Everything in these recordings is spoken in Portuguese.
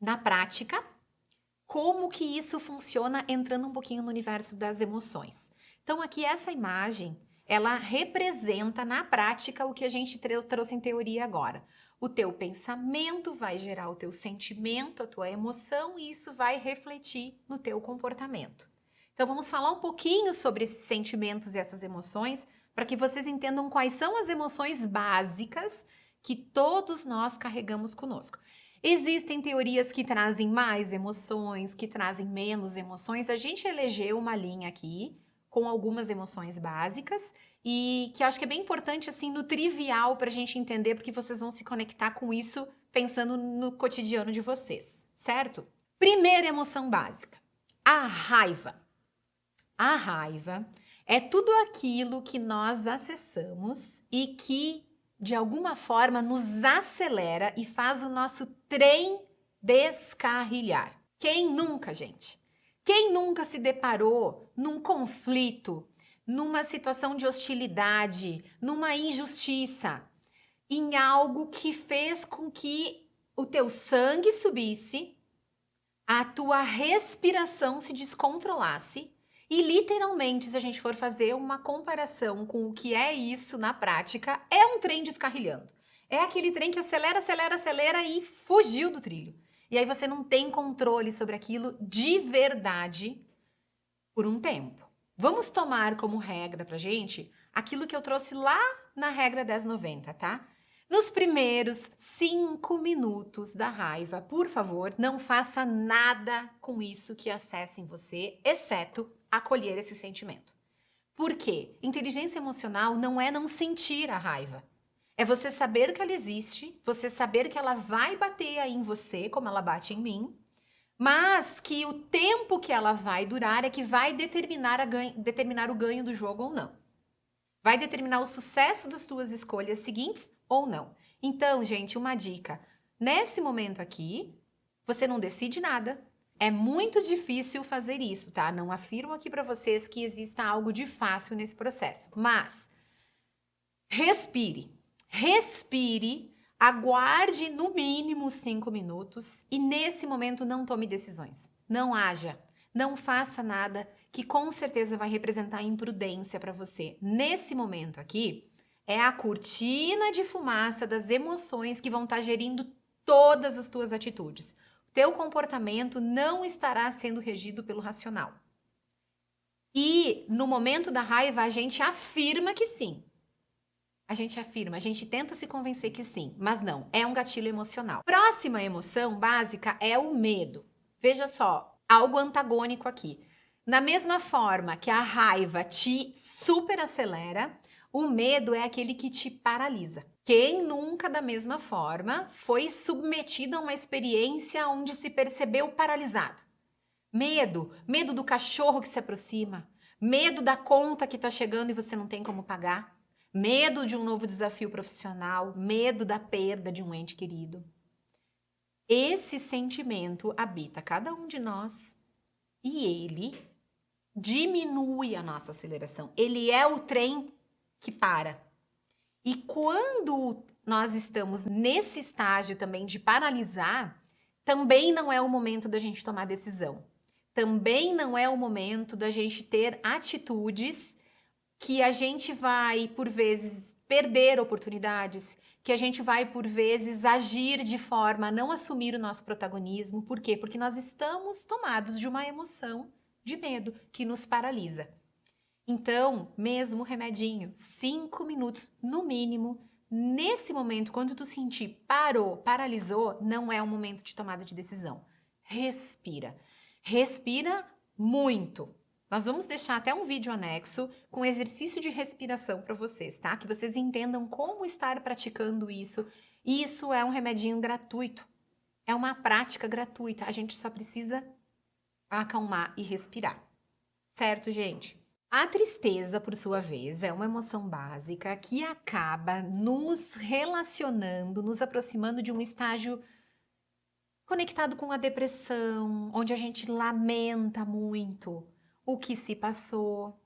na prática, como que isso funciona entrando um pouquinho no universo das emoções. Então, aqui essa imagem, ela representa na prática o que a gente trouxe em teoria agora. O teu pensamento vai gerar o teu sentimento, a tua emoção, e isso vai refletir no teu comportamento. Então, vamos falar um pouquinho sobre esses sentimentos e essas emoções, para que vocês entendam quais são as emoções básicas que todos nós carregamos conosco. Existem teorias que trazem mais emoções, que trazem menos emoções. A gente elegeu uma linha aqui com algumas emoções básicas e que eu acho que é bem importante, assim, no trivial para a gente entender, porque vocês vão se conectar com isso pensando no cotidiano de vocês, certo? Primeira emoção básica, a raiva. A raiva é tudo aquilo que nós acessamos e que, de alguma forma, nos acelera e faz o nosso trem descarrilhar. Quem nunca, gente? Quem nunca se deparou num conflito, numa situação de hostilidade, numa injustiça, em algo que fez com que o teu sangue subisse, a tua respiração se descontrolasse e literalmente, se a gente for fazer uma comparação com o que é isso na prática, é um trem descarrilhando. É aquele trem que acelera, acelera, acelera e fugiu do trilho. E aí você não tem controle sobre aquilo de verdade por um tempo. Vamos tomar como regra pra gente aquilo que eu trouxe lá na regra 1090, tá? Nos primeiros 5 minutos da raiva, por favor, não faça nada com isso que acesse em você, exceto acolher esse sentimento. Por quê? Inteligência emocional não é não sentir a raiva. É você saber que ela existe, você saber que ela vai bater aí em você, como ela bate em mim, mas que o tempo que ela vai durar é que vai determinar o ganho do jogo ou não. Vai determinar o sucesso das tuas escolhas seguintes ou não. Então, gente, uma dica. Nesse momento aqui, você não decide nada. É muito difícil fazer isso, tá? Não afirmo aqui para vocês que exista algo de fácil nesse processo. Mas respire. Respire. Aguarde no mínimo 5 minutos e nesse momento não tome decisões. Não haja. Não faça nada que com certeza vai representar imprudência para você. Nesse momento aqui, é a cortina de fumaça das emoções que vão estar gerindo todas as tuas atitudes. O teu comportamento não estará sendo regido pelo racional. E no momento da raiva, a gente afirma que sim. A gente afirma, a gente tenta se convencer que sim, mas não, é um gatilho emocional. Próxima emoção básica é o medo. Veja só, algo antagônico aqui. Na mesma forma que a raiva te superacelera, o medo é aquele que te paralisa. Quem nunca, da mesma forma, foi submetido a uma experiência onde se percebeu paralisado? Medo do cachorro que se aproxima, medo da conta que está chegando e você não tem como pagar, medo de um novo desafio profissional, medo da perda de um ente querido. Esse sentimento habita cada um de nós e ele diminui a nossa aceleração. Ele é o trem que para. E quando nós estamos nesse estágio também de paralisar, também não é o momento da gente tomar decisão. Também não é o momento da gente ter atitudes que a gente vai, por vezes, perder oportunidades, que a gente vai, por vezes, agir de forma a não assumir o nosso protagonismo. Por quê? Porque nós estamos tomados de uma emoção de medo que nos paralisa. Então, mesmo remedinho, 5 minutos no mínimo. Nesse momento, quando tu sentir parou, paralisou, não é o momento de tomada de decisão. Respira. Respira muito. Nós vamos deixar até um vídeo anexo com exercício de respiração para vocês, tá? Que vocês entendam como estar praticando isso. Isso é um remedinho gratuito. É uma prática gratuita. A gente só precisa acalmar e respirar. Certo, gente? A tristeza, por sua vez, é uma emoção básica que acaba nos relacionando, nos aproximando de um estágio conectado com a depressão, onde a gente lamenta muito o que se passou,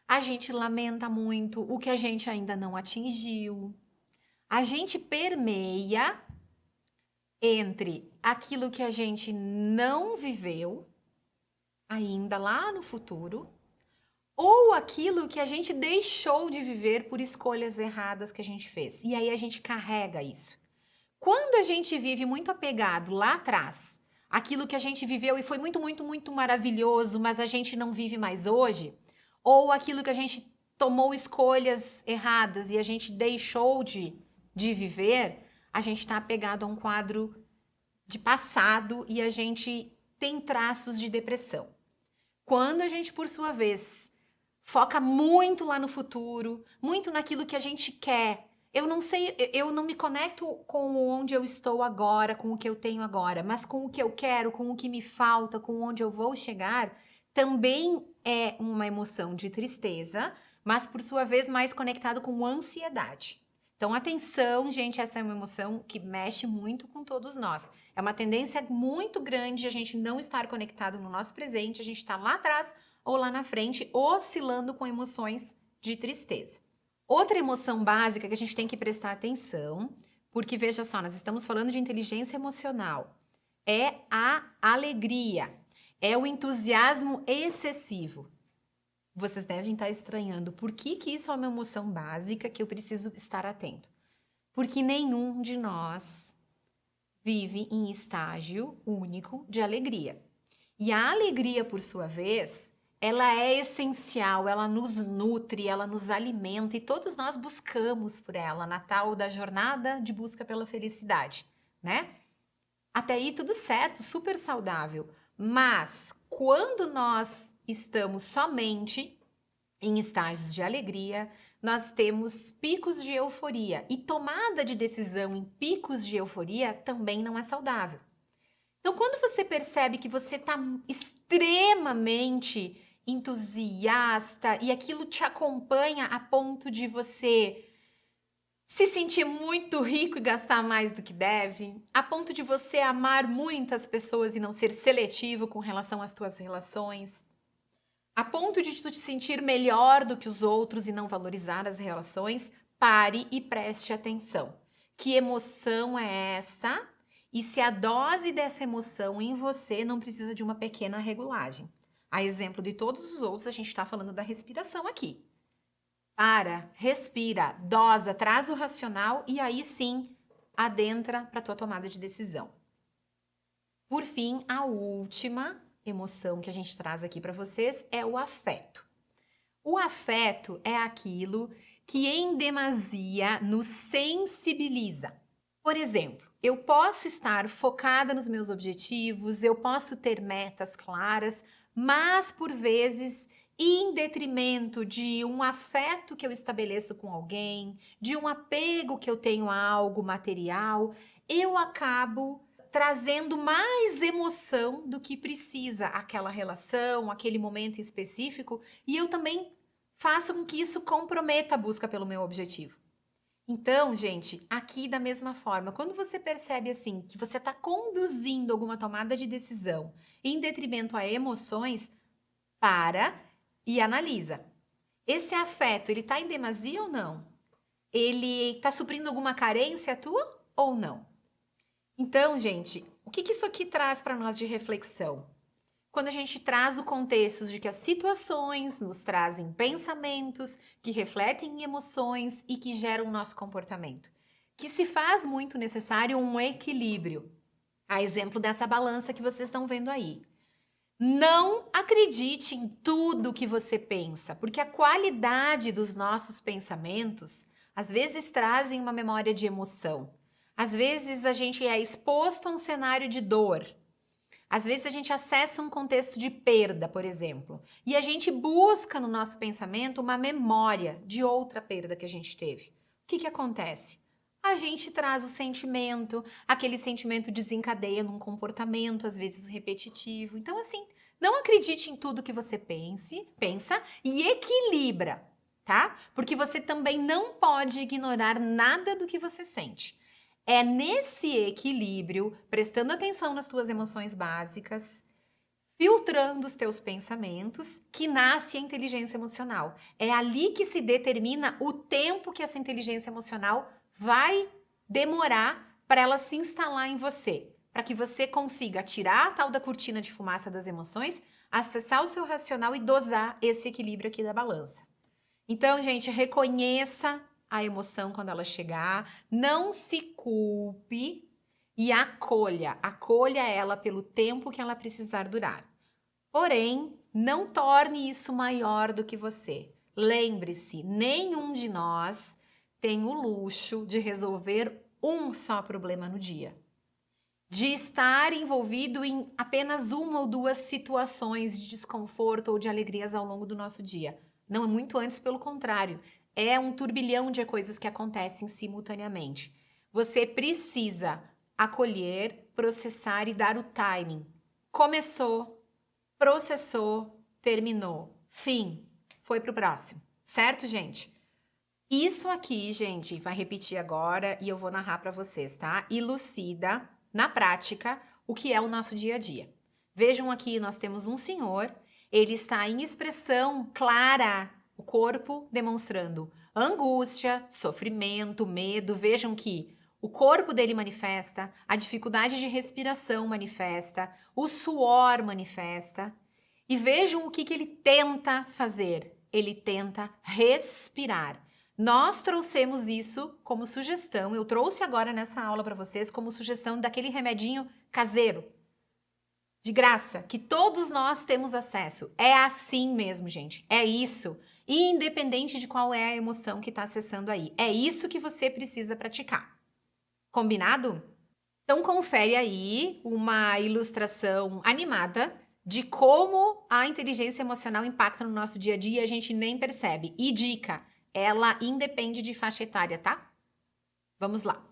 a gente lamenta muito o que a gente ainda não atingiu. A gente permeia entre aquilo que a gente não viveu ainda lá no futuro, ou aquilo que a gente deixou de viver por escolhas erradas que a gente fez. E aí a gente carrega isso. Quando a gente vive muito apegado lá atrás, aquilo que a gente viveu e foi muito, muito, muito maravilhoso, mas a gente não vive mais hoje, ou aquilo que a gente tomou escolhas erradas e a gente deixou de viver, a gente está apegado a um quadro de passado e a gente tem traços de depressão. Quando a gente, por sua vez, foca muito lá no futuro, muito naquilo que a gente quer. Eu não sei, eu não me conecto com onde eu estou agora, com o que eu tenho agora, mas com o que eu quero, com o que me falta, com onde eu vou chegar, também é uma emoção de tristeza, mas por sua vez mais conectado com ansiedade. Então, atenção, gente, essa é uma emoção que mexe muito com todos nós. É uma tendência muito grande a gente não estar conectado no nosso presente, a gente está lá atrás ou lá na frente, oscilando com emoções de tristeza. Outra emoção básica que a gente tem que prestar atenção, porque veja só, nós estamos falando de inteligência emocional, é a alegria, é o entusiasmo excessivo. Vocês devem estar estranhando por que isso é uma emoção básica que eu preciso estar atento. Porque nenhum de nós vive em estágio único de alegria. E a alegria, por sua vez, ela é essencial, ela nos nutre, ela nos alimenta e todos nós buscamos por ela na tal da jornada de busca pela felicidade, né? Até aí tudo certo, super saudável. Mas quando nós estamos somente em estágios de alegria, nós temos picos de euforia. E tomada de decisão em picos de euforia também não é saudável. Então, quando você percebe que você está extremamente entusiasta e aquilo te acompanha a ponto de você se sentir muito rico e gastar mais do que deve, a ponto de você amar muitas pessoas e não ser seletivo com relação às tuas relações, a ponto de tu te sentir melhor do que os outros e não valorizar as relações, pare e preste atenção. Que emoção é essa? E se a dose dessa emoção em você não precisa de uma pequena regulagem? A exemplo de todos os outros, a gente está falando da respiração aqui. Para, respira, dosa, traz o racional e aí sim adentra para a tua tomada de decisão. Por fim, a última emoção que a gente traz aqui para vocês é o afeto. O afeto é aquilo que em demasia nos sensibiliza. Por exemplo, eu posso estar focada nos meus objetivos, eu posso ter metas claras, mas por vezes, em detrimento de um afeto que eu estabeleço com alguém, de um apego que eu tenho a algo material, eu acabo trazendo mais emoção do que precisa aquela relação, aquele momento específico, e eu também faço com que isso comprometa a busca pelo meu objetivo. Então, gente, aqui da mesma forma, quando você percebe assim que você está conduzindo alguma tomada de decisão em detrimento a emoções, para e analisa. Esse afeto, ele está em demasia ou não? Ele está suprindo alguma carência tua ou não? Então, gente, o que isso aqui traz para nós de reflexão? Quando a gente traz o contexto de que as situações nos trazem pensamentos que refletem em emoções e que geram o nosso comportamento, que se faz muito necessário um equilíbrio. A exemplo dessa balança que vocês estão vendo aí. Não acredite em tudo que você pensa, porque a qualidade dos nossos pensamentos às vezes trazem uma memória de emoção. Às vezes a gente é exposto a um cenário de dor. Às vezes a gente acessa um contexto de perda, por exemplo, e a gente busca no nosso pensamento uma memória de outra perda que a gente teve. O que acontece? A gente traz o sentimento, aquele sentimento desencadeia num comportamento, às vezes repetitivo. Então, assim, não acredite em tudo que você pensa e equilibra, tá? Porque você também não pode ignorar nada do que você sente. É nesse equilíbrio, prestando atenção nas tuas emoções básicas, filtrando os teus pensamentos, que nasce a inteligência emocional. É ali que se determina o tempo que essa inteligência emocional vai demorar para ela se instalar em você, para que você consiga tirar a tal da cortina de fumaça das emoções, acessar o seu racional e dosar esse equilíbrio aqui da balança. Então, gente, reconheça a emoção quando ela chegar, não se culpe e acolha ela pelo tempo que ela precisar durar. Porém, não torne isso maior do que você. Lembre-se, nenhum de nós tem o luxo de resolver um só problema no dia. De estar envolvido em apenas uma ou duas situações de desconforto ou de alegrias ao longo do nosso dia. Não é muito antes, pelo contrário. É um turbilhão de coisas que acontecem simultaneamente. Você precisa acolher, processar e dar o timing. Começou, processou, terminou. Fim. Foi pro próximo. Certo, gente? Isso aqui, gente, vai repetir agora e eu vou narrar para vocês, tá? Elucida, na prática, o que é o nosso dia a dia. Vejam aqui, nós temos um senhor, ele está em expressão clara, o corpo demonstrando angústia, sofrimento, medo. Vejam que o corpo dele manifesta, a dificuldade de respiração manifesta, o suor manifesta. E vejam o que ele tenta fazer. Ele tenta respirar. Nós trouxemos isso como sugestão, eu trouxe agora nessa aula para vocês como sugestão daquele remedinho caseiro, de graça, que todos nós temos acesso. É assim mesmo, gente, é isso, independente de qual é a emoção que está acessando aí. É isso que você precisa praticar. Combinado? Então confere aí uma ilustração animada de como a inteligência emocional impacta no nosso dia a dia e a gente nem percebe. E dica, ela independe de faixa etária, tá? Vamos lá.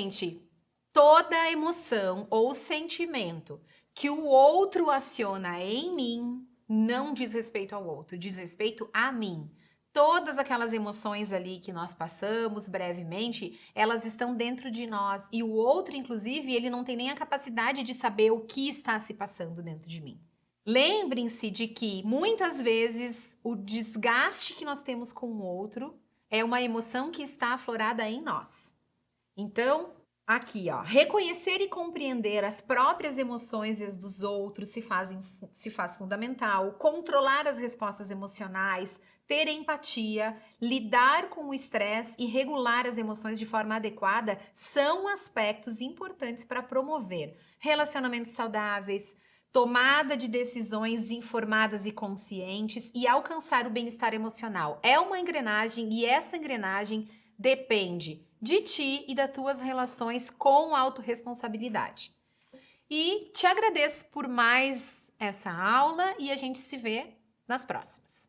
Gente, toda emoção ou sentimento que o outro aciona em mim não diz respeito ao outro, diz respeito a mim. Todas aquelas emoções ali que nós passamos brevemente, elas estão dentro de nós. E o outro, inclusive, ele não tem nem a capacidade de saber o que está se passando dentro de mim. Lembrem-se de que, muitas vezes, o desgaste que nós temos com o outro é uma emoção que está aflorada em nós. Então, aqui, ó, reconhecer e compreender as próprias emoções e as dos outros se faz fundamental, controlar as respostas emocionais, ter empatia, lidar com o estresse e regular as emoções de forma adequada são aspectos importantes para promover relacionamentos saudáveis, tomada de decisões informadas e conscientes e alcançar o bem-estar emocional. É uma engrenagem e essa engrenagem depende de ti e das tuas relações com autorresponsabilidade. E te agradeço por mais essa aula e a gente se vê nas próximas.